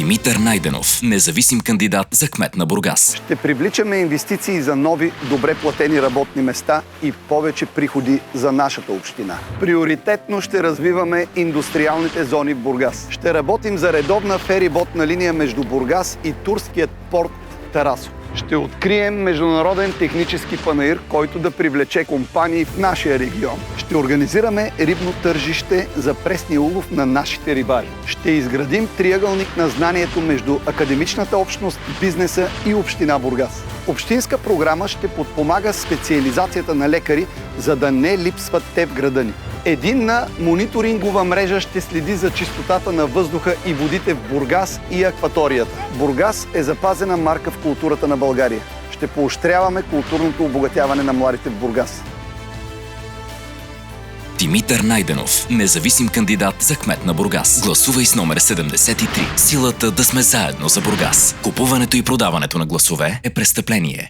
Димитър Найденов, независим кандидат за кмет на Бургас. Ще привличаме инвестиции за нови, добре платени работни места и повече приходи за нашата община. Приоритетно ще развиваме индустриалните зони в Бургас. Ще работим за редовна фериботна линия между Бургас и турският порт Тарасово. Ще открием международен технически панаир, който да привлече компании в нашия регион. Ще организираме рибно тържище за пресния улов на нашите рибари. Ще изградим триъгълник на знанието между академичната общност, бизнеса и община Бургас. Общинска програма ще подпомага специализацията на лекари, за да не липсват те в града ни. Единна мониторингова мрежа ще следи за чистотата на въздуха и водите в Бургас и акваторията. Бургас е запазена марка в културата на България. Ще поощряваме културното обогатяване на младите в Бургас. Димитър Найденов, независим кандидат за кмет на Бургас. Гласувай с номер 73. Силата да сме заедно за Бургас. Купуването и продаването на гласове е престъпление.